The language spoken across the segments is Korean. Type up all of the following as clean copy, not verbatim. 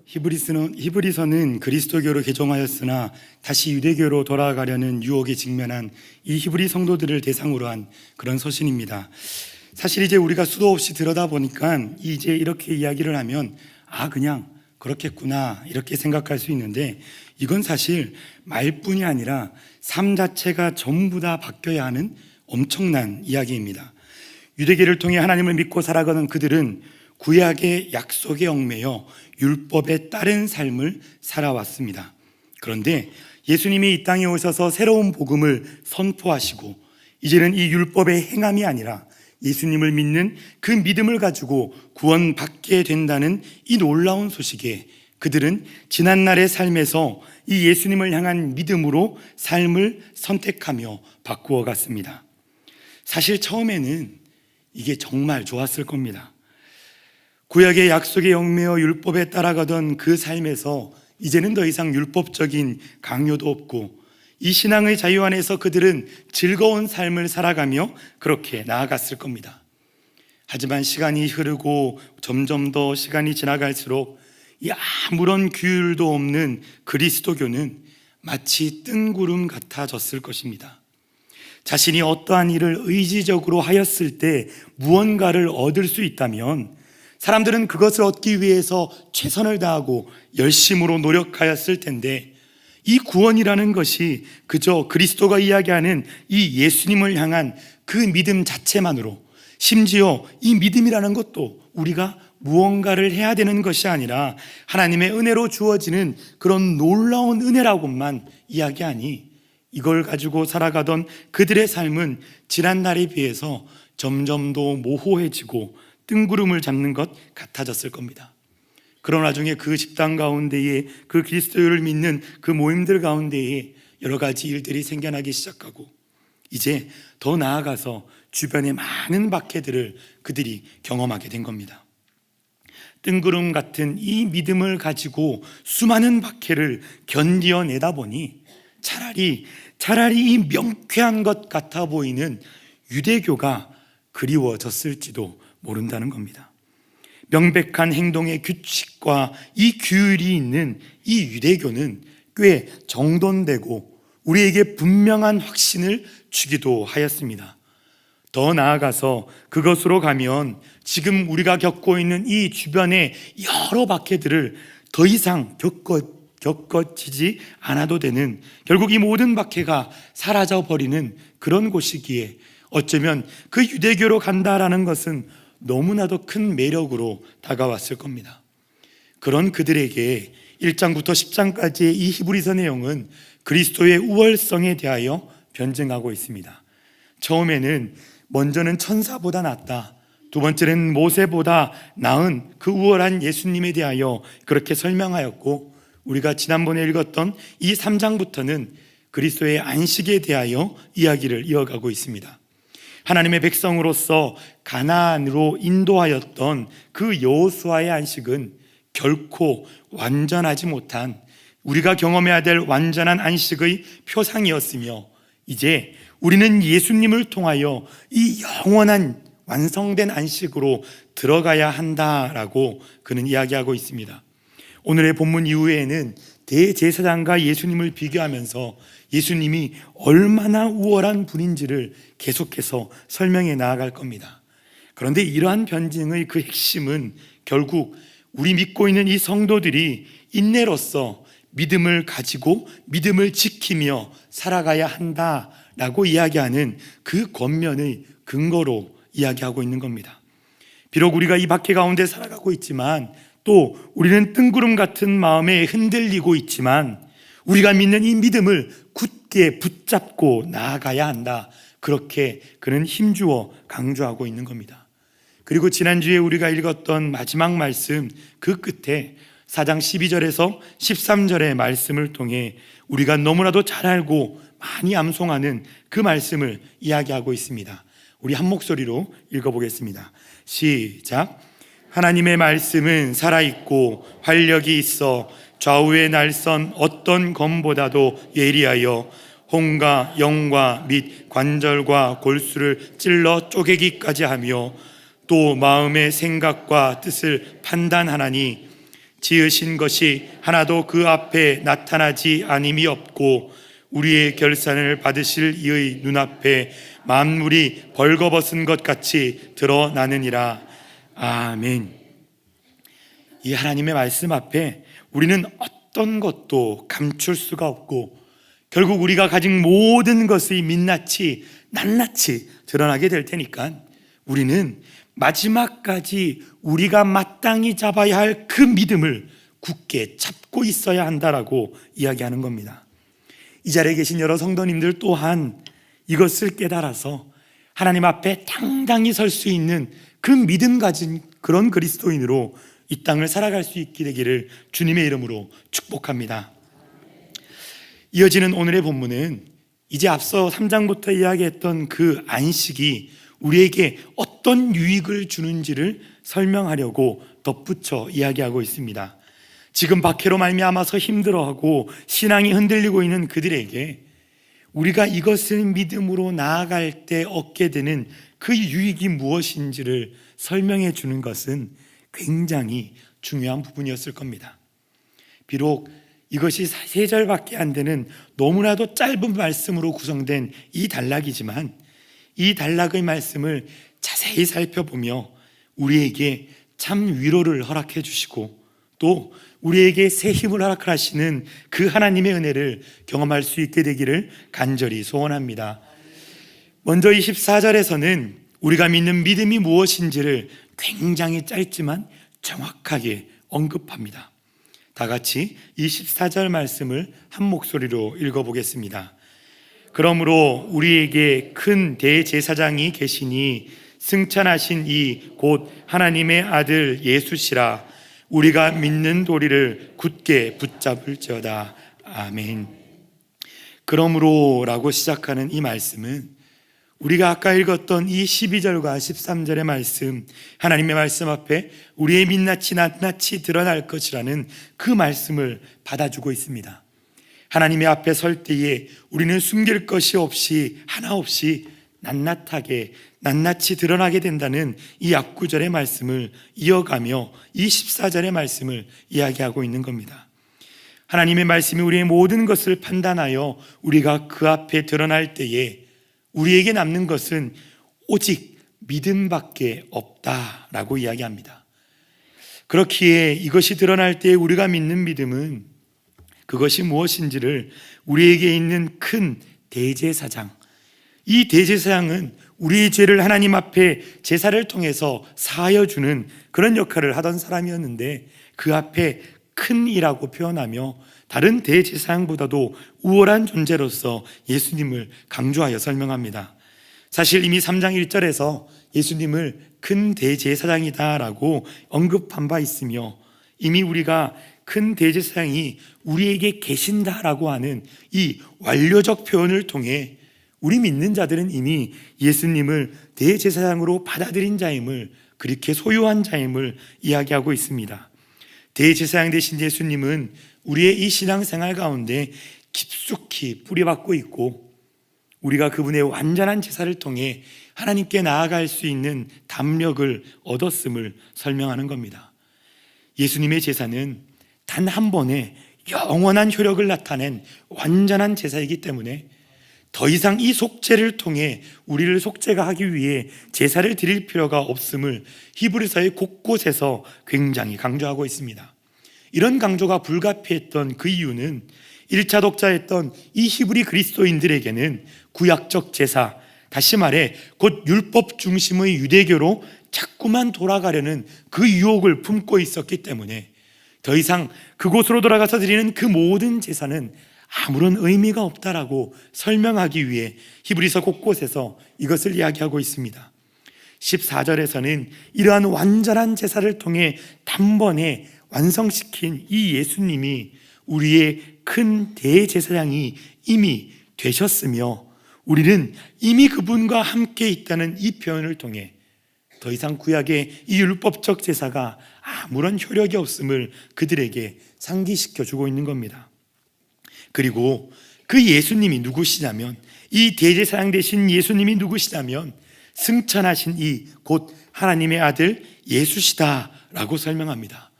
히브리서는 그리스도교로 개종하였으나 다시 유대교로 돌아가려는 유혹에 직면한 이 히브리 성도들을 대상으로 한 그런 서신입니다. 사실 이제 우리가 수도 없이 들여다보니까 이제 이렇게 이야기를 하면 그냥 그렇겠구나 이렇게 생각할 수 있는데, 이건 사실 말뿐이 아니라 삶 자체가 전부 다 바뀌어야 하는 엄청난 이야기입니다. 유대계를 통해 하나님을 믿고 살아가는 그들은 구약의 약속에 얽매여 율법에 따른 삶을 살아왔습니다. 그런데 예수님이 이 땅에 오셔서 새로운 복음을 선포하시고 이제는 이 율법의 행함이 아니라 예수님을 믿는 그 믿음을 가지고 구원받게 된다는 이 놀라운 소식에 그들은 지난날의 삶에서 이 예수님을 향한 믿음으로 삶을 선택하며 바꾸어 갔습니다. 사실 처음에는 이게 정말 좋았을 겁니다. 구약의 약속에 얽매여 율법에 따라가던 그 삶에서 이제는 더 이상 율법적인 강요도 없고 이 신앙의 자유 안에서 그들은 즐거운 삶을 살아가며 그렇게 나아갔을 겁니다. 하지만 시간이 흐르고 점점 더 시간이 지나갈수록 이 아무런 규율도 없는 그리스도교는 마치 뜬구름 같아졌을 것입니다. 자신이 어떠한 일을 의지적으로 하였을 때 무언가를 얻을 수 있다면 사람들은 그것을 얻기 위해서 최선을 다하고 열심으로 노력하였을 텐데, 이 구원이라는 것이 그저 그리스도가 이야기하는 이 예수님을 향한 그 믿음 자체만으로, 심지어 이 믿음이라는 것도 우리가 무언가를 해야 되는 것이 아니라 하나님의 은혜로 주어지는 그런 놀라운 은혜라고만 이야기하니, 이걸 가지고 살아가던 그들의 삶은 지난날에 비해서 점점 더 모호해지고 뜬구름을 잡는 것 같아졌을 겁니다. 그러나 중에 그 집단 가운데에, 그 그리스도를 믿는 그 모임들 가운데에 여러 가지 일들이 생겨나기 시작하고, 이제 더 나아가서 주변의 많은 박해들을 그들이 경험하게 된 겁니다. 뜬구름 같은 이 믿음을 가지고 수많은 박해를 견디어내다 보니 차라리 이 명쾌한 것 같아 보이는 유대교가 그리워졌을지도 모른다는 겁니다. 명백한 행동의 규칙과 이 규율이 있는 이 유대교는 꽤 정돈되고 우리에게 분명한 확신을 주기도 하였습니다. 더 나아가서 그것으로 가면 지금 우리가 겪고 있는 이 주변의 여러 박해들을 더 이상 겪어지지 않아도 되는, 결국 이 모든 박해가 사라져버리는 그런 곳이기에 어쩌면 그 유대교로 간다라는 것은 너무나도 큰 매력으로 다가왔을 겁니다. 그런 그들에게 1장부터 10장까지의 이 히브리서 내용은 그리스도의 우월성에 대하여 변증하고 있습니다. 처음에는 먼저는 천사보다 낫다, 두 번째는 모세보다 나은 그 우월한 예수님에 대하여 그렇게 설명하였고, 우리가 지난번에 읽었던 이 3장부터는 그리스도의 안식에 대하여 이야기를 이어가고 있습니다. 하나님의 백성으로서 가나안으로 인도하였던 그 여호수아의 안식은 결코 완전하지 못한, 우리가 경험해야 될 완전한 안식의 표상이었으며, 이제 우리는 예수님을 통하여 이 영원한 완성된 안식으로 들어가야 한다라고 그는 이야기하고 있습니다. 오늘의 본문 이후에는 대제사장과 예수님을 비교하면서 예수님이 얼마나 우월한 분인지를 계속해서 설명해 나아갈 겁니다. 그런데 이러한 변증의 그 핵심은 결국 우리 믿고 있는 이 성도들이 인내로서 믿음을 가지고 믿음을 지키며 살아가야 한다라고 이야기하는 그 권면의 근거로 이야기하고 있는 겁니다. 비록 우리가 이 박해 가운데 살아가고 있지만, 또 우리는 뜬구름 같은 마음에 흔들리고 있지만 우리가 믿는 이 믿음을 굳게 붙잡고 나아가야 한다, 그렇게 그는 힘주어 강조하고 있는 겁니다. 그리고 지난주에 우리가 읽었던 마지막 말씀 그 끝에 4장 12절에서 13절의 말씀을 통해 우리가 너무나도 잘 알고 많이 암송하는 그 말씀을 이야기하고 있습니다. 우리 한 목소리로 읽어보겠습니다. 시작. 하나님의 말씀은 살아있고 활력이 있어 좌우의 날선 어떤 검보다도 예리하여 혼과 영과 및 관절과 골수를 찔러 쪼개기까지 하며 또 마음의 생각과 뜻을 판단하나니 지으신 것이 하나도 그 앞에 나타나지 아님이 없고 우리의 결산을 받으실 이의 눈앞에 만물이 벌거벗은 것 같이 드러나느니라. 아멘. 이 하나님의 말씀 앞에 우리는 어떤 것도 감출 수가 없고 결국 우리가 가진 모든 것이 민낯이 낱낱이 드러나게 될 테니까 우리는 마지막까지 우리가 마땅히 잡아야 할 그 믿음을 굳게 잡고 있어야 한다라고 이야기하는 겁니다. 이 자리에 계신 여러 성도님들 또한 이것을 깨달아서 하나님 앞에 당당히 설 수 있는 그 믿음 가진 그런 그리스도인으로 이 땅을 살아갈 수 있게 되기를 주님의 이름으로 축복합니다. 이어지는 오늘의 본문은 이제 앞서 3장부터 이야기했던 그 안식이 우리에게 어떤 유익을 주는지를 설명하려고 덧붙여 이야기하고 있습니다. 지금 박해로 말미암아서 힘들어하고 신앙이 흔들리고 있는 그들에게 우리가 이것을 믿음으로 나아갈 때 얻게 되는 그 유익이 무엇인지를 설명해 주는 것은 굉장히 중요한 부분이었을 겁니다. 비록 이것이 3절밖에 안 되는 너무나도 짧은 말씀으로 구성된 이 단락이지만 이 단락의 말씀을 자세히 살펴보며 우리에게 참 위로를 허락해 주시고 또 우리에게 새 힘을 허락하시는 그 하나님의 은혜를 경험할 수 있게 되기를 간절히 소원합니다. 먼저 이 14절에서는 우리가 믿는 믿음이 무엇인지를 굉장히 짧지만 정확하게 언급합니다. 다 같이 이 14절 말씀을 한 목소리로 읽어보겠습니다. 그러므로 우리에게 큰 대제사장이 계시니 승천하신 이 곧 하나님의 아들 예수시라. 우리가 믿는 도리를 굳게 붙잡을지어다. 아멘. 그러므로 라고 시작하는 이 말씀은 우리가 아까 읽었던 이 12절과 13절의 말씀, 하나님의 말씀 앞에 우리의 민낯이 낱낱이 드러날 것이라는 그 말씀을 받아주고 있습니다. 하나님의 앞에 설 때에 우리는 숨길 것이 없이 하나 없이 낱낱이 드러나게 된다는 이 앞구절의 말씀을 이어가며 이 14절의 말씀을 이야기하고 있는 겁니다. 하나님의 말씀이 우리의 모든 것을 판단하여 우리가 그 앞에 드러날 때에 우리에게 남는 것은 오직 믿음밖에 없다라고 이야기합니다. 그렇기에 이것이 드러날 때 우리가 믿는 믿음은 그것이 무엇인지를 우리에게 있는 큰 대제사장, 이 대제사장은 우리의 죄를 하나님 앞에 제사를 통해서 사하여주는 그런 역할을 하던 사람이었는데 그 앞에 큰 이라고 표현하며 다른 대제사장보다도 우월한 존재로서 예수님을 강조하여 설명합니다. 사실 이미 3장 1절에서 예수님을 큰 대제사장이다라고 언급한 바 있으며 이미 우리가 큰 대제사장이 우리에게 계신다라고 하는 이 완료적 표현을 통해 우리 믿는 자들은 이미 예수님을 대제사장으로 받아들인 자임을, 그렇게 소유한 자임을 이야기하고 있습니다. 대제사장 되신 예수님은 우리의 이 신앙생활 가운데 깊숙이 뿌리박고 있고 우리가 그분의 완전한 제사를 통해 하나님께 나아갈 수 있는 담력을 얻었음을 설명하는 겁니다. 예수님의 제사는 단 한 번에 영원한 효력을 나타낸 완전한 제사이기 때문에 더 이상 이 속죄를 통해 우리를 속죄하기 위해 제사를 드릴 필요가 없음을 히브리서의 곳곳에서 굉장히 강조하고 있습니다. 이런 강조가 불가피했던 그 이유는 1차 독자였던 이 히브리 그리스도인들에게는 구약적 제사, 다시 말해 곧 율법 중심의 유대교로 자꾸만 돌아가려는 그 유혹을 품고 있었기 때문에 더 이상 그곳으로 돌아가서 드리는 그 모든 제사는 아무런 의미가 없다라고 설명하기 위해 히브리서 곳곳에서 이것을 이야기하고 있습니다. 14절에서는 이러한 완전한 제사를 통해 단번에 완성시킨 이 예수님이 우리의 큰 대제사장이 이미 되셨으며 우리는 이미 그분과 함께 있다는 이 표현을 통해 더 이상 구약의 이 율법적 제사가 아무런 효력이 없음을 그들에게 상기시켜주고 있는 겁니다. 그리고 그 예수님이 누구시냐면, 이 대제사장 되신 예수님이 누구시냐면 승천하신 이 곧 하나님의 아들 예수시다라고 설명합니다.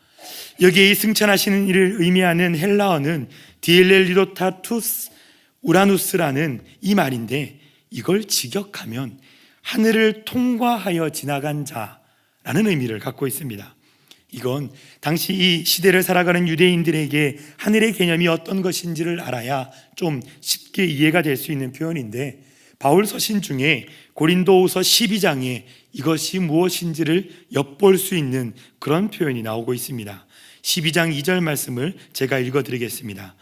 여기에 이 승천하시는 이를 의미하는 헬라어는 디엘렐리도타투스 우라누스라는 이 말인데, 이걸 직역하면 하늘을 통과하여 지나간 자라는 의미를 갖고 있습니다. 이건 당시 이 시대를 살아가는 유대인들에게 하늘의 개념이 어떤 것인지를 알아야 좀 쉽게 이해가 될 수 있는 표현인데, 바울 서신 중에 고린도후서 12장에 이것이 무엇인지를 엿볼 수 있는 그런 표현이 나오고 있습니다. 12장 2절 말씀을 제가 읽어드리겠습니다.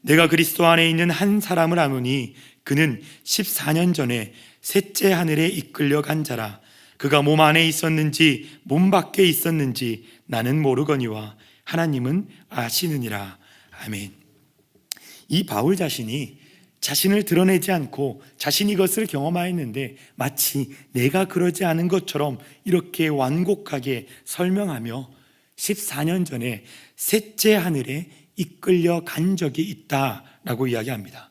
내가 그리스도 안에 있는 한 사람을 아노니 그는 14년 전에 셋째 하늘에 이끌려간 자라. 그가 몸 안에 있었는지 몸 밖에 있었는지 나는 모르거니와 하나님은 아시느니라. 아멘. 이 바울 자신이 자신을 드러내지 않고 자신이 이것을 경험하였는데 마치 내가 그러지 않은 것처럼 이렇게 완곡하게 설명하며 14년 전에 셋째 하늘에 이끌려 간 적이 있다라고 이야기합니다.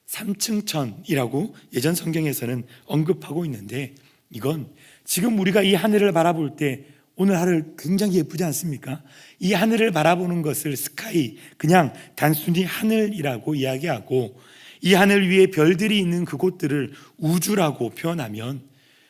삼층천이라고 예전 성경에서는 언급하고 있는데, 이건 지금 우리가 이 하늘을 바라볼 때 오늘 하늘 굉장히 예쁘지 않습니까? 이 하늘을 바라보는 것을 스카이, 그냥 단순히 하늘이라고 이야기하고, 이 하늘 위에 별들이 있는 그곳들을 우주라고 표현하면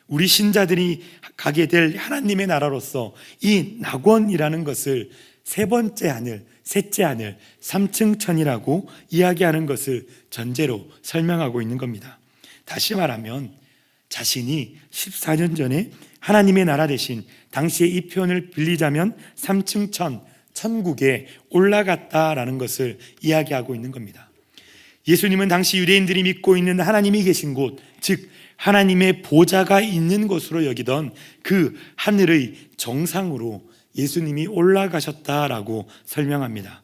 우리 신자들이 가게 될 하나님의 나라로서 이 낙원이라는 것을 세 번째 하늘, 셋째 하늘, 삼층천이라고 이야기하는 것을 전제로 설명하고 있는 겁니다. 다시 말하면 자신이 14년 전에 하나님의 나라 대신 당시에 이 표현을 빌리자면 삼층천, 천국에 올라갔다라는 것을 이야기하고 있는 겁니다. 예수님은 당시 유대인들이 믿고 있는 하나님이 계신 곳, 즉 하나님의 보좌가 있는 곳으로 여기던 그 하늘의 정상으로 예수님이 올라가셨다라고 설명합니다.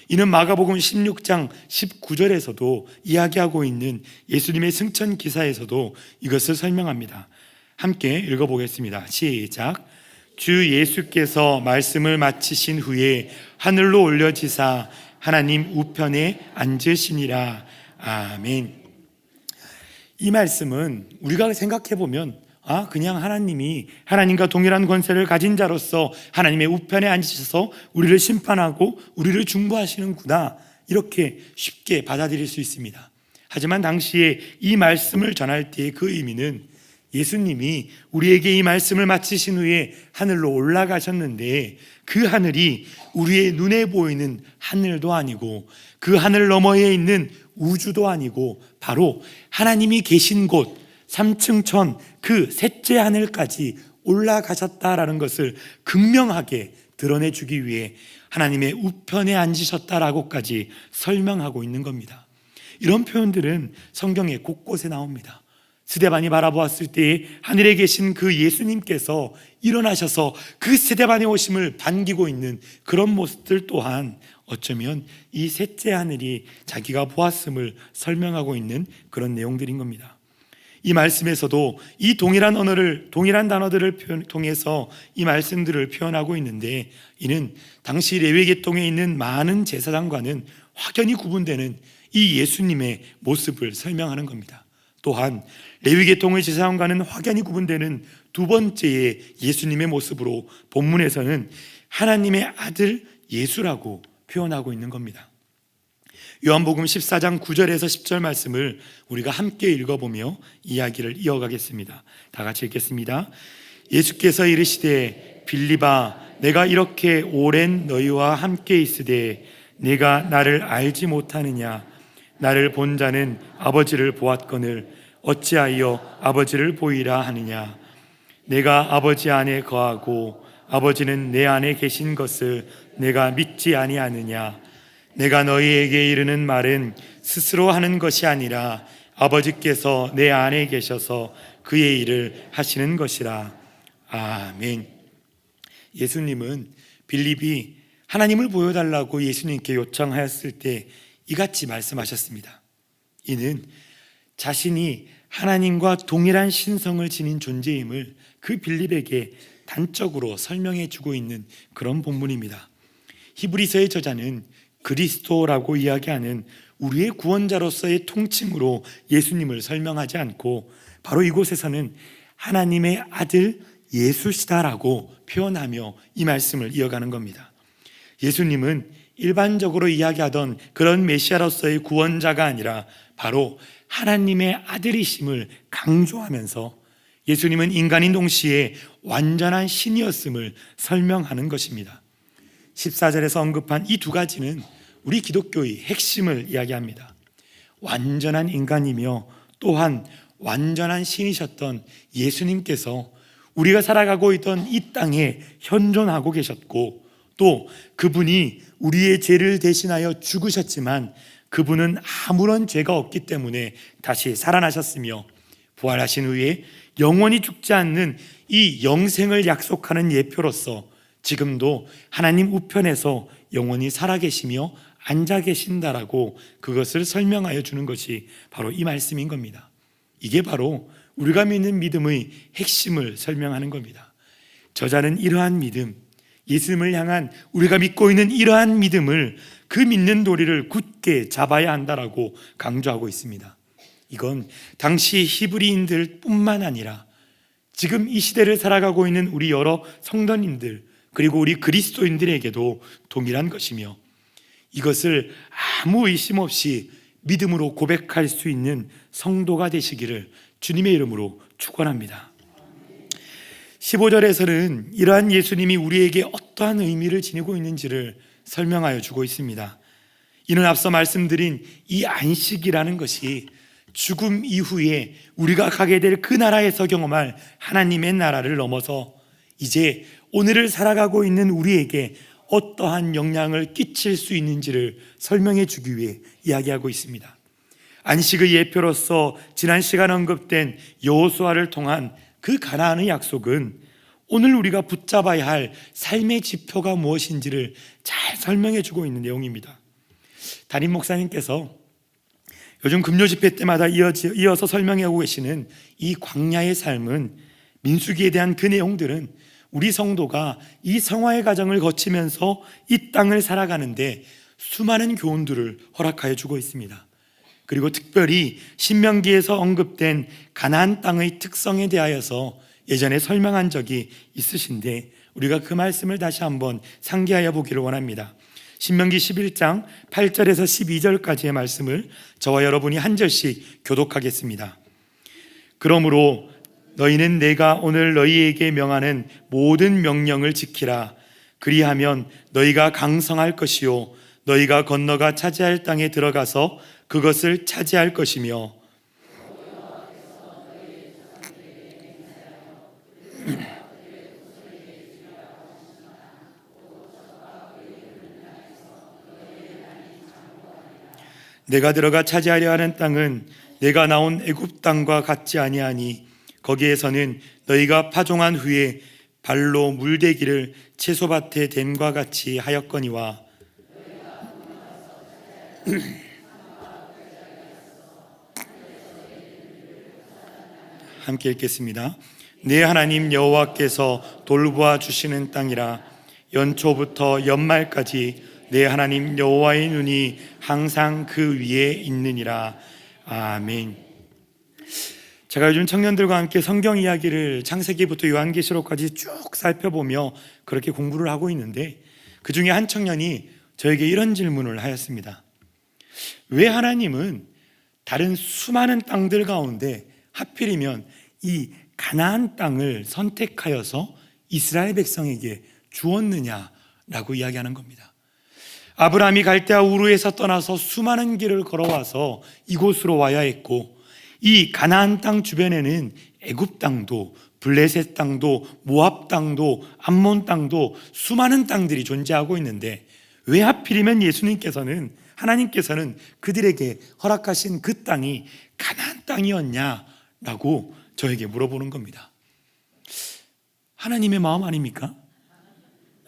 이는 마가복음 16장 19절에서도 이야기하고 있는 예수님의 승천 기사에서도 이것을 설명합니다. 함께 읽어보겠습니다. 시작. 주 예수께서 말씀을 마치신 후에 하늘로 올려지사 하나님 우편에 앉으시니라. 아멘. 이 말씀은 우리가 생각해 보면 그냥 하나님이 하나님과 동일한 권세를 가진 자로서 하나님의 우편에 앉으셔서 우리를 심판하고 우리를 중보하시는구나, 이렇게 쉽게 받아들일 수 있습니다. 하지만 당시에 이 말씀을 전할 때의 그 의미는 예수님이 우리에게 이 말씀을 마치신 후에 하늘로 올라가셨는데, 그 하늘이 우리의 눈에 보이는 하늘도 아니고 그 하늘 너머에 있는 우주도 아니고 바로 하나님이 계신 곳 삼층천, 그 셋째 하늘까지 올라가셨다라는 것을 극명하게 드러내주기 위해 하나님의 우편에 앉으셨다라고까지 설명하고 있는 겁니다. 이런 표현들은 성경에 곳곳에 나옵니다. 스데반이 바라보았을 때 하늘에 계신 그 예수님께서 일어나셔서 그 스데반의 오심을 반기고 있는 그런 모습들 또한 어쩌면 이 셋째 하늘이 자기가 보았음을 설명하고 있는 그런 내용들인 겁니다. 이 말씀에서도 이 동일한 단어들을 통해서 이 말씀들을 표현하고 있는데, 이는 당시 레위 계통에 있는 많은 제사장과는 확연히 구분되는 이 예수님의 모습을 설명하는 겁니다. 또한 레위 계통의 제사장과는 확연히 구분되는 두 번째의 예수님의 모습으로 본문에서는 하나님의 아들 예수라고 표현하고 있는 겁니다. 요한복음 14장 9절에서 10절 말씀을 우리가 함께 읽어보며 이야기를 이어가겠습니다. 다 같이 읽겠습니다. 예수께서 이르시되 빌립아, 내가 이렇게 오랜 너희와 함께 있으되 내가 나를 알지 못하느냐? 나를 본 자는 아버지를 보았거늘 어찌하여 아버지를 보이라 하느냐? 내가 아버지 안에 거하고 아버지는 내 안에 계신 것을 내가 믿지 아니하느냐? 내가 너희에게 이르는 말은 스스로 하는 것이 아니라 아버지께서 내 안에 계셔서 그의 일을 하시는 것이라. 아멘. 예수님은 빌립이 하나님을 보여달라고 예수님께 요청하였을 때 이같이 말씀하셨습니다. 이는 자신이 하나님과 동일한 신성을 지닌 존재임을 그 빌립에게 단적으로 설명해 주고 있는 그런 본문입니다. 히브리서의 저자는 그리스도라고 이야기하는 우리의 구원자로서의 통칭으로 예수님을 설명하지 않고 바로 이곳에서는 하나님의 아들 예수시다라고 표현하며 이 말씀을 이어가는 겁니다. 예수님은 일반적으로 이야기하던 그런 메시아로서의 구원자가 아니라 바로 하나님의 아들이심을 강조하면서 예수님은 인간인 동시에 완전한 신이었음을 설명하는 것입니다. 14절에서 언급한 이 두 가지는 우리 기독교의 핵심을 이야기합니다. 완전한 인간이며 또한 완전한 신이셨던 예수님께서 우리가 살아가고 있던 이 땅에 현존하고 계셨고, 또 그분이 우리의 죄를 대신하여 죽으셨지만 그분은 아무런 죄가 없기 때문에 다시 살아나셨으며, 부활하신 후에 영원히 죽지 않는 이 영생을 약속하는 예표로서 지금도 하나님 우편에서 영원히 살아계시며 앉아 계신다라고 그것을 설명하여 주는 것이 바로 이 말씀인 겁니다. 이게 바로 우리가 믿는 믿음의 핵심을 설명하는 겁니다. 저자는 이러한 믿음, 예수님을 향한 우리가 믿고 있는 이러한 믿음을, 그 믿는 도리를 굳게 잡아야 한다라고 강조하고 있습니다. 이건 당시 히브리인들 뿐만 아니라 지금 이 시대를 살아가고 있는 우리 여러 성도님들, 그리고 우리 그리스도인들에게도 동일한 것이며, 이것을 아무 의심 없이 믿음으로 고백할 수 있는 성도가 되시기를 주님의 이름으로 축원합니다. 15절에서는 이러한 예수님이 우리에게 어떠한 의미를 지니고 있는지를 설명하여 주고 있습니다. 이는 앞서 말씀드린 이 안식이라는 것이 죽음 이후에 우리가 가게 될 그 나라에서 경험할 하나님의 나라를 넘어서 이제 오늘을 살아가고 있는 우리에게 어떠한 영향을 끼칠 수 있는지를 설명해 주기 위해 이야기하고 있습니다. 안식의 예표로서 지난 시간 언급된 여호수아를 통한 그 가나안의 약속은 오늘 우리가 붙잡아야 할 삶의 지표가 무엇인지를 잘 설명해 주고 있는 내용입니다. 담임 목사님께서 요즘 금요 집회 때마다 이어서 설명해 오고 계시는 이 광야의 삶은, 민수기에 대한 그 내용들은 우리 성도가 이 성화의 과정을 거치면서 이 땅을 살아가는데 수많은 교훈들을 허락하여 주고 있습니다. 그리고 특별히 신명기에서 언급된 가나안 땅의 특성에 대하여서 예전에 설명한 적이 있으신데 우리가 그 말씀을 다시 한번 상기하여 보기를 원합니다. 신명기 11장 8절에서 12절까지의 말씀을 저와 여러분이 한 절씩 교독하겠습니다. 그러므로 너희는 내가 오늘 너희에게 명하는 모든 명령을 지키라. 그리하면 너희가 강성할 것이요 너희가 건너가 차지할 땅에 들어가서 그것을 차지할 것이며, 내가 들어가 차지하려 하는 땅은 내가 나온 애굽 땅과 같지 아니하니 거기에서는 너희가 파종한 후에 발로 물대기를 채소밭에 댄과 같이 하였거니와 함께 읽겠습니다. 내 하나님 여호와께서 돌보아 주시는 땅이라. 연초부터 연말까지 내 하나님 여호와의 눈이 항상 그 위에 있느니라. 아멘. 제가 요즘 청년들과 함께 성경 이야기를 창세기부터 요한계시록까지 쭉 살펴보며 그렇게 공부를 하고 있는데, 그 중에 한 청년이 저에게 이런 질문을 하였습니다. 왜 하나님은 다른 수많은 땅들 가운데 하필이면 이 가나안 땅을 선택하여서 이스라엘 백성에게 주었느냐라고 이야기하는 겁니다. 아브라함이 갈대아 우르에서 떠나서 수많은 길을 걸어와서 이곳으로 와야 했고, 이 가나안 땅 주변에는 애굽 땅도 블레셋 땅도 모압 땅도 암몬 땅도 수많은 땅들이 존재하고 있는데 왜 하필이면 하나님께서는 그들에게 허락하신 그 땅이 가나안 땅이었냐라고 저에게 물어보는 겁니다. 하나님의 마음 아닙니까?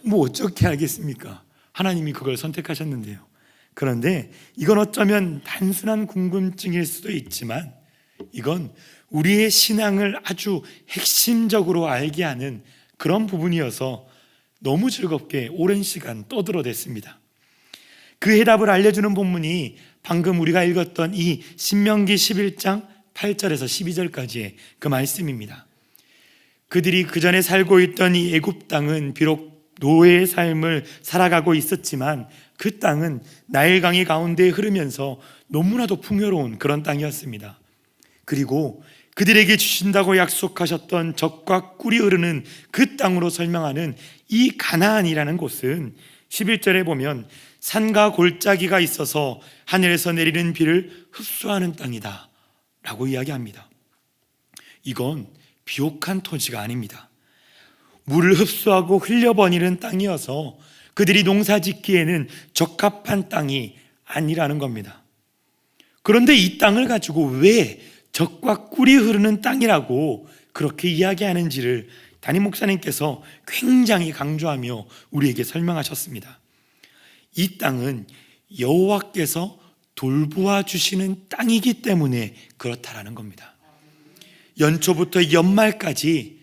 뭐 어떻게 알겠습니까? 하나님이 그걸 선택하셨는데요. 그런데 이건 어쩌면 단순한 궁금증일 수도 있지만 이건 우리의 신앙을 아주 핵심적으로 알게 하는 그런 부분이어서 너무 즐겁게 오랜 시간 떠들어댔습니다. 그 해답을 알려주는 본문이 방금 우리가 읽었던 이 신명기 11장 8절에서 12절까지의 그 말씀입니다. 그들이 그 전에 살고 있던 이 애굽 땅은 비록 노예의 삶을 살아가고 있었지만 그 땅은 나일강이 가운데 흐르면서 너무나도 풍요로운 그런 땅이었습니다. 그리고 그들에게 주신다고 약속하셨던 젖과 꿀이 흐르는 그 땅으로 설명하는 이 가나안이라는 곳은 11절에 보면 산과 골짜기가 있어서 하늘에서 내리는 비를 흡수하는 땅이다 라고 이야기합니다. 이건 비옥한 토지가 아닙니다. 물을 흡수하고 흘려버리는 땅이어서 그들이 농사 짓기에는 적합한 땅이 아니라는 겁니다. 그런데 이 땅을 가지고 왜 젖과 꿀이 흐르는 땅이라고 그렇게 이야기하는지를 담임 목사님께서 굉장히 강조하며 우리에게 설명하셨습니다. 이 땅은 여호와께서 돌보아 주시는 땅이기 때문에 그렇다라는 겁니다. 연초부터 연말까지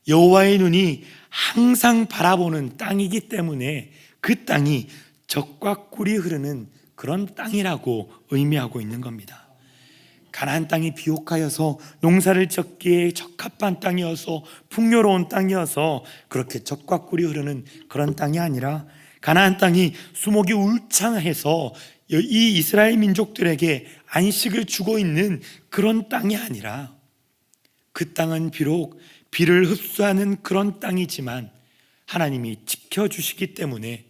여호와의 눈이 항상 바라보는 땅이기 때문에 그 땅이 젖과 꿀이 흐르는 그런 땅이라고 의미하고 있는 겁니다. 가나안 땅이 비옥하여서 농사를 짓기에 적합한 땅이어서 풍요로운 땅이어서 그렇게 젖과 꿀이 흐르는 그런 땅이 아니라 가나안 땅이 수목이 울창해서 이 이스라엘 민족들에게 안식을 주고 있는 그런 땅이 아니라 그 땅은 비록 비를 흡수하는 그런 땅이지만 하나님이 지켜주시기 때문에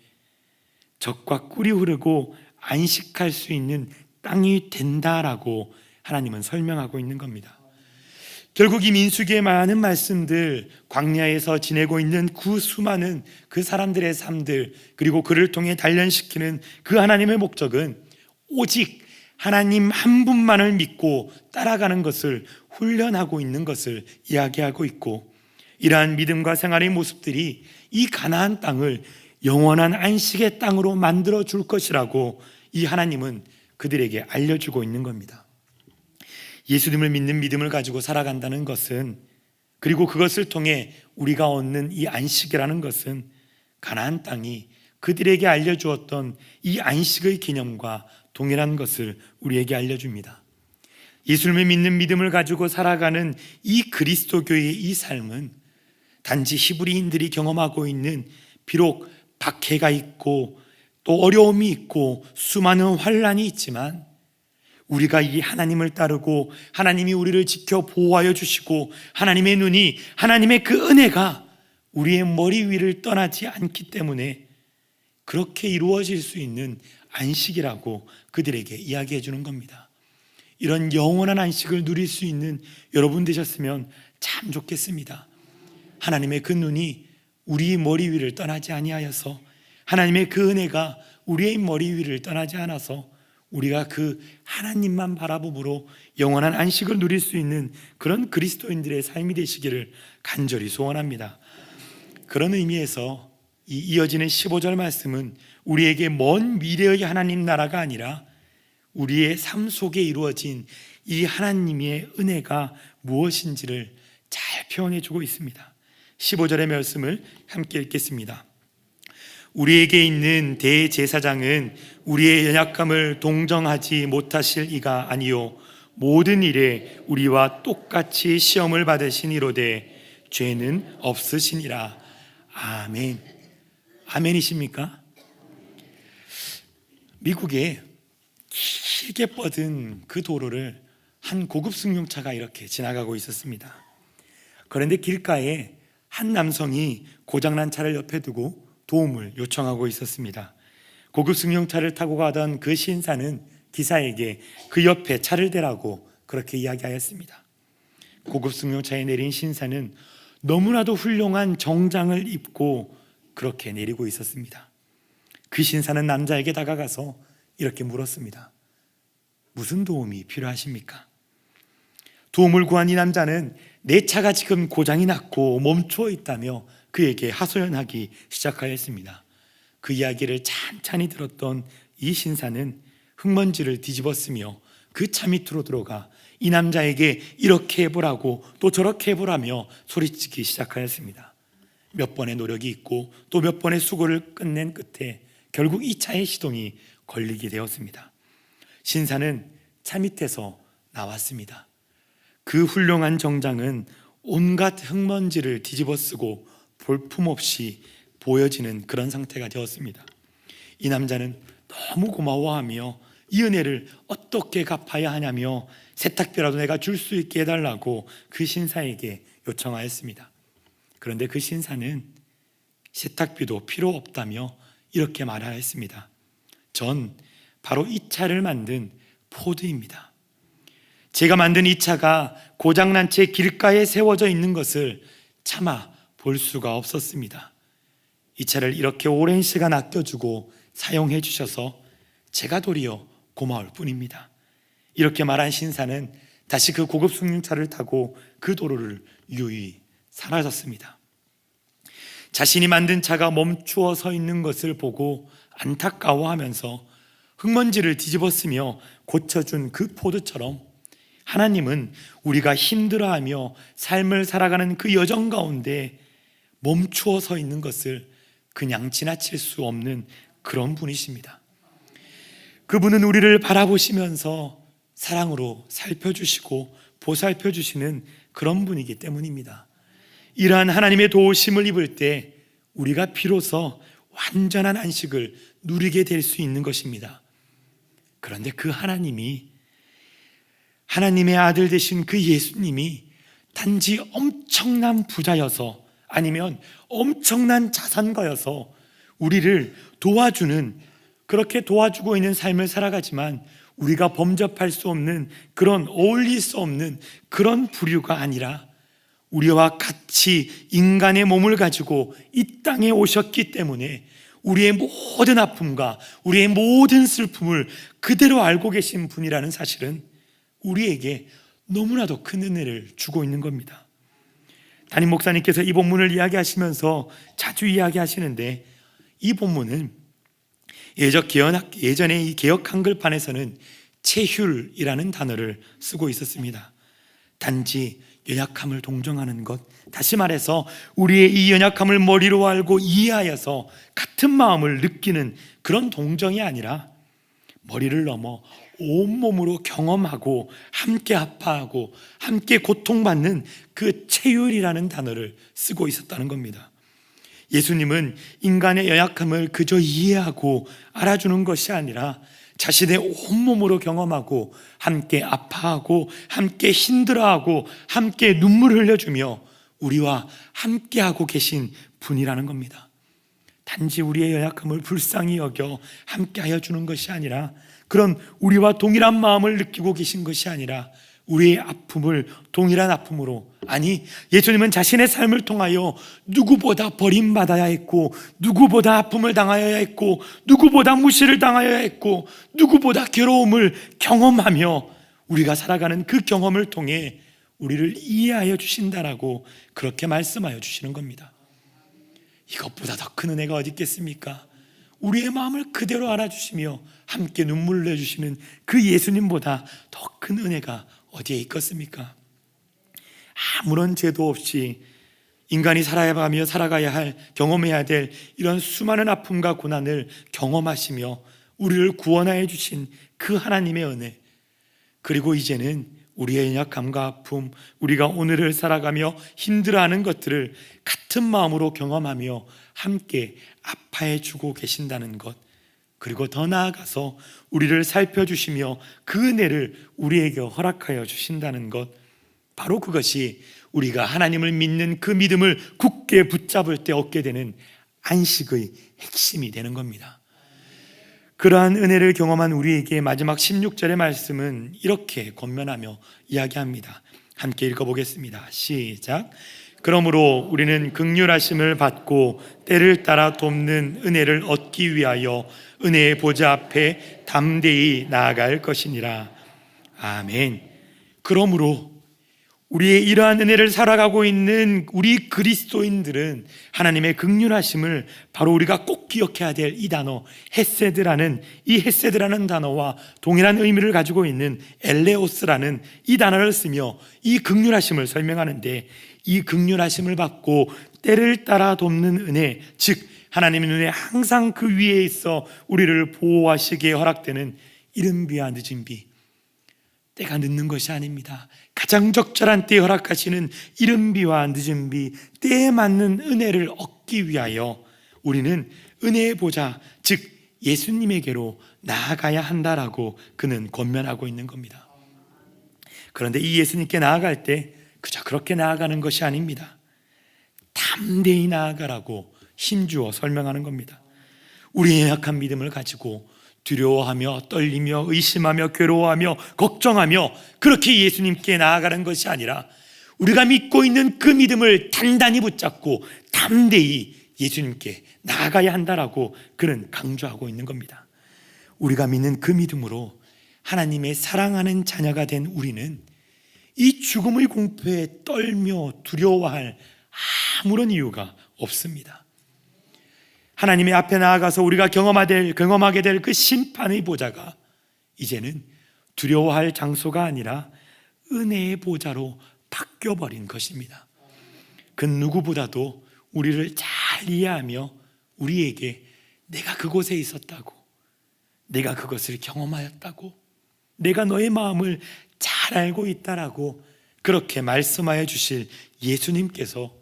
젖과 꿀이 흐르고 안식할 수 있는 땅이 된다라고 하나님은 설명하고 있는 겁니다. 결국 이 민수기의 많은 말씀들, 광야에서 지내고 있는 그 수많은 그 사람들의 삶들, 그리고 그를 통해 단련시키는 그 하나님의 목적은 오직 하나님 한 분만을 믿고 따라가는 것을 훈련하고 있는 것을 이야기하고 있고, 이러한 믿음과 생활의 모습들이 이 가나안 땅을 영원한 안식의 땅으로 만들어 줄 것이라고 이 하나님은 그들에게 알려주고 있는 겁니다. 예수님을 믿는 믿음을 가지고 살아간다는 것은, 그리고 그것을 통해 우리가 얻는 이 안식이라는 것은 가나안 땅이 그들에게 알려주었던 이 안식의 개념과 동일한 것을 우리에게 알려줍니다. 예수님을 믿는 믿음을 가지고 살아가는 이 그리스도교의 이 삶은 단지 히브리인들이 경험하고 있는, 비록 박해가 있고 또 어려움이 있고 수많은 환난이 있지만 우리가 이 하나님을 따르고 하나님이 우리를 지켜 보호하여 주시고 하나님의 눈이, 하나님의 그 은혜가 우리의 머리 위를 떠나지 않기 때문에 그렇게 이루어질 수 있는 안식이라고 그들에게 이야기해 주는 겁니다. 이런 영원한 안식을 누릴 수 있는 여러분 되셨으면 참 좋겠습니다. 하나님의 그 눈이 우리 머리 위를 떠나지 아니하여서, 하나님의 그 은혜가 우리의 머리 위를 떠나지 않아서 우리가 그 하나님만 바라봄으로 영원한 안식을 누릴 수 있는 그런 그리스도인들의 삶이 되시기를 간절히 소원합니다. 그런 의미에서 이 이어지는 15절 말씀은 우리에게 먼 미래의 하나님 나라가 아니라 우리의 삶 속에 이루어진 이 하나님의 은혜가 무엇인지를 잘 표현해 주고 있습니다. 15절의 말씀을 함께 읽겠습니다. 우리에게 있는 대제사장은 우리의 연약함을 동정하지 못하실 이가 아니요 모든 일에 우리와 똑같이 시험을 받으신 이로되 죄는 없으시니라. 아멘. 아멘이십니까? 미국에 길게 뻗은 그 도로를 한 고급 승용차가 이렇게 지나가고 있었습니다. 그런데 길가에 한 남성이 고장난 차를 옆에 두고 도움을 요청하고 있었습니다. 고급 승용차를 타고 가던 그 신사는 기사에게 그 옆에 차를 대라고 그렇게 이야기하였습니다. 고급 승용차에 내린 신사는 너무나도 훌륭한 정장을 입고 그렇게 내리고 있었습니다. 그 신사는 남자에게 다가가서 이렇게 물었습니다. 무슨 도움이 필요하십니까? 도움을 구한 이 남자는 내 차가 지금 고장이 났고 멈추어 있다며 그에게 하소연하기 시작하였습니다. 그 이야기를 찬찬히 들었던 이 신사는 흙먼지를 뒤집었으며 그 차 밑으로 들어가 이 남자에게 이렇게 해보라고 또 저렇게 해보라며 소리치기 시작하였습니다. 몇 번의 노력이 있고 또 몇 번의 수고를 끝낸 끝에 결국 이 차의 시동이 걸리게 되었습니다. 신사는 차 밑에서 나왔습니다. 그 훌륭한 정장은 온갖 흙먼지를 뒤집어 쓰고 볼품없이 보여지는 그런 상태가 되었습니다. 이 남자는 너무 고마워하며 이 은혜를 어떻게 갚아야 하냐며 세탁비라도 내가 줄 수 있게 해달라고 그 신사에게 요청하였습니다. 그런데 그 신사는 세탁비도 필요 없다며 이렇게 말하였습니다. 전 바로 이 차를 만든 포드입니다. 제가 만든 이 차가 고장난 채 길가에 세워져 있는 것을 차마 볼 수가 없었습니다. 이 차를 이렇게 오랜 시간 아껴주고 사용해 주셔서 제가 도리어 고마울 뿐입니다. 이렇게 말한 신사는 다시 그 고급 승용차를 타고 그 도로를 유유히 사라졌습니다. 자신이 만든 차가 멈추어 서 있는 것을 보고 안타까워하면서 흙먼지를 뒤집었으며 고쳐준 그 포드처럼 하나님은 우리가 힘들어하며 삶을 살아가는 그 여정 가운데 멈추어 서 있는 것을 그냥 지나칠 수 없는 그런 분이십니다. 그분은 우리를 바라보시면서 사랑으로 살펴주시고 보살펴주시는 그런 분이기 때문입니다. 이러한 하나님의 도우심을 입을 때 우리가 비로소 완전한 안식을 누리게 될 수 있는 것입니다. 그런데 그 하나님이, 하나님의 아들 되신 그 예수님이 단지 엄청난 부자여서, 아니면 엄청난 자산가여서 우리를 도와주는, 그렇게 도와주고 있는 삶을 살아가지만 우리가 범접할 수 없는, 그런 어울릴 수 없는 그런 부류가 아니라 우리와 같이 인간의 몸을 가지고 이 땅에 오셨기 때문에 우리의 모든 아픔과 우리의 모든 슬픔을 그대로 알고 계신 분이라는 사실은 우리에게 너무나도 큰 은혜를 주고 있는 겁니다. 담임 목사님께서 이 본문을 이야기하시면서 자주 이야기하시는데, 이 본문은 예전에 이 개역 한글판에서는 체휼이라는 단어를 쓰고 있었습니다. 단지 연약함을 동정하는 것, 다시 말해서 우리의 이 연약함을 머리로 알고 이해하여서 같은 마음을 느끼는 그런 동정이 아니라 머리를 넘어 온몸으로 경험하고 함께 아파하고 함께 고통받는 그 체휼이라는 단어를 쓰고 있었다는 겁니다. 예수님은 인간의 연약함을 그저 이해하고 알아주는 것이 아니라 자신의 온몸으로 경험하고 함께 아파하고 함께 힘들어하고 함께 눈물을 흘려주며 우리와 함께하고 계신 분이라는 겁니다. 단지 우리의 연약함을 불쌍히 여겨 함께하여 주는 것이 아니라, 그런 우리와 동일한 마음을 느끼고 계신 것이 아니라 우리의 아픔을 동일한 아픔으로, 아니 예수님은 자신의 삶을 통하여 누구보다 버림받아야 했고, 누구보다 아픔을 당하여야 했고, 누구보다 무시를 당하여야 했고, 누구보다 괴로움을 경험하며 우리가 살아가는 그 경험을 통해 우리를 이해하여 주신다라고 그렇게 말씀하여 주시는 겁니다. 이것보다 더 큰 은혜가 어디 있겠습니까? 우리의 마음을 그대로 알아주시며 함께 눈물을 내주시는 그 예수님보다 더 큰 은혜가 어디에 있겠습니까? 아무런 죄도 없이 인간이 살아가며 살아가야 할, 경험해야 될 이런 수많은 아픔과 고난을 경험하시며 우리를 구원하여 주신 그 하나님의 은혜, 그리고 이제는 우리의 연약함과 아픔, 우리가 오늘을 살아가며 힘들어하는 것들을 같은 마음으로 경험하며 함께 아파해 주고 계신다는 것, 그리고 더 나아가서 우리를 살펴주시며 그 은혜를 우리에게 허락하여 주신다는 것, 바로 그것이 우리가 하나님을 믿는 그 믿음을 굳게 붙잡을 때 얻게 되는 안식의 핵심이 되는 겁니다. 그러한 은혜를 경험한 우리에게 마지막 16절의 말씀은 이렇게 권면하며 이야기합니다. 함께 읽어보겠습니다. 시작. 그러므로 우리는 긍휼하심을 받고 때를 따라 돕는 은혜를 얻기 위하여 은혜의 보좌 앞에 담대히 나아갈 것이니라. 아멘. 그러므로 우리의 이러한 은혜를 살아가고 있는 우리 그리스도인들은 하나님의 긍휼하심을 바로 우리가 꼭 기억해야 될 이 단어 헤세드라는, 이 헤세드라는 단어와 동일한 의미를 가지고 있는 엘레오스라는 이 단어를 쓰며 이 긍휼하심을 설명하는데, 이 긍휼하심을 받고 때를 따라 돕는 은혜, 즉 하나님의 눈에 항상 그 위에 있어 우리를 보호하시기에 허락되는 이른 비와 늦은 비, 때가 늦는 것이 아닙니다. 가장 적절한 때에 허락하시는 이른 비와 늦은 비, 때에 맞는 은혜를 얻기 위하여 우리는 은혜의 보좌, 즉 예수님에게로 나아가야 한다라고 그는 권면하고 있는 겁니다. 그런데 이 예수님께 나아갈 때 그저 그렇게 나아가는 것이 아닙니다. 담대히 나아가라고 힘주어 설명하는 겁니다. 우리의 약한 믿음을 가지고 두려워하며 떨리며 의심하며 괴로워하며 걱정하며 그렇게 예수님께 나아가는 것이 아니라 우리가 믿고 있는 그 믿음을 단단히 붙잡고 담대히 예수님께 나아가야 한다라고 그는 강조하고 있는 겁니다. 우리가 믿는 그 믿음으로 하나님의 사랑하는 자녀가 된 우리는 이 죽음의 공포에 떨며 두려워할 아무런 이유가 없습니다. 하나님의 앞에 나아가서 우리가 경험하게 될 그 심판의 보좌가 이제는 두려워할 장소가 아니라 은혜의 보좌로 바뀌어버린 것입니다. 그 누구보다도 우리를 잘 이해하며 우리에게 내가 그곳에 있었다고, 내가 그것을 경험하였다고, 내가 너의 마음을 잘 알고 있다라고 그렇게 말씀하여 주실 예수님께서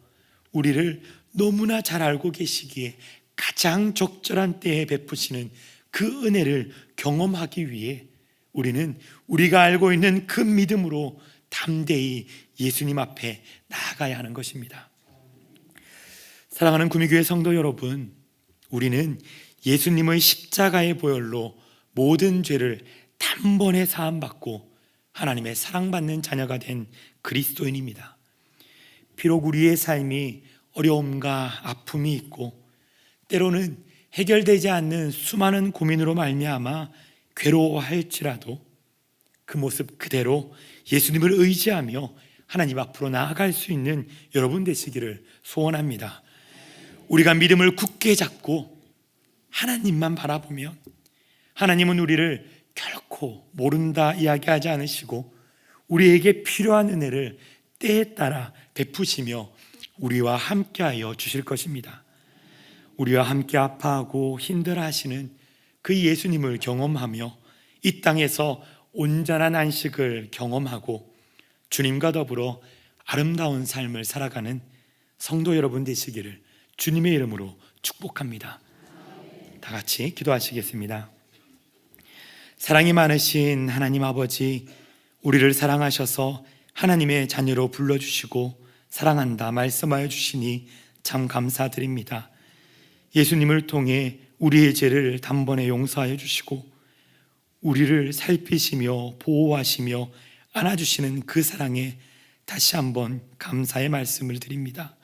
우리를 너무나 잘 알고 계시기에 가장 적절한 때에 베푸시는 그 은혜를 경험하기 위해 우리는 우리가 알고 있는 그 믿음으로 담대히 예수님 앞에 나아가야 하는 것입니다. 사랑하는 구미교회 성도 여러분, 우리는 예수님의 십자가의 보혈로 모든 죄를 단번에 사함받고 하나님의 사랑받는 자녀가 된 그리스도인입니다. 비록 우리의 삶이 어려움과 아픔이 있고 때로는 해결되지 않는 수많은 고민으로 말미암아 괴로워할지라도 그 모습 그대로 예수님을 의지하며 하나님 앞으로 나아갈 수 있는 여러분 되시기를 소원합니다. 우리가 믿음을 굳게 잡고 하나님만 바라보면 하나님은 우리를 결코 모른다 이야기하지 않으시고 우리에게 필요한 은혜를 때에 따라 베푸시며 우리와 함께하여 주실 것입니다. 우리와 함께 아파하고 힘들어하시는 그 예수님을 경험하며 이 땅에서 온전한 안식을 경험하고 주님과 더불어 아름다운 삶을 살아가는 성도 여러분 되시기를 주님의 이름으로 축복합니다. 다 같이 기도하시겠습니다. 사랑이 많으신 하나님 아버지, 우리를 사랑하셔서 하나님의 자녀로 불러주시고 사랑한다 말씀하여 주시니 참 감사드립니다. 예수님을 통해 우리의 죄를 단번에 용서하여 주시고 우리를 살피시며 보호하시며 안아주시는 그 사랑에 다시 한번 감사의 말씀을 드립니다.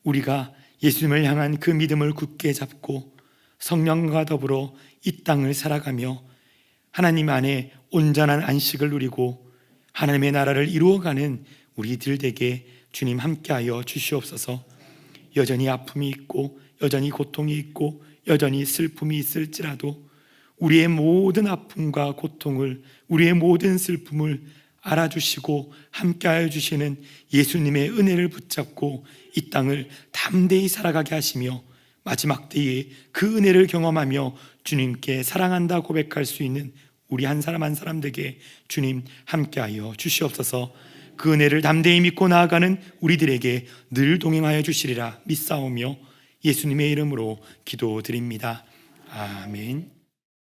우리가 예수님을 향한 그 믿음을 굳게 잡고 성령과 더불어 이 땅을 살아가며 하나님 안에 온전한 안식을 누리고 하나님의 나라를 이루어가는 우리들 에게 주님 함께하여 주시옵소서. 여전히 아픔이 있고 여전히 고통이 있고 여전히 슬픔이 있을지라도 우리의 모든 아픔과 고통을, 우리의 모든 슬픔을 알아주시고 함께하여 주시는 예수님의 은혜를 붙잡고 이 땅을 담대히 살아가게 하시며 마지막 때에 그 은혜를 경험하며 주님께 사랑한다 고백할 수 있는 우리 한 사람 한 사람에게 주님 함께하여 주시옵소서. 그 은혜를 담대히 믿고 나아가는 우리들에게 늘 동행하여 주시리라 믿사오며 예수님의 이름으로 기도드립니다. 아멘.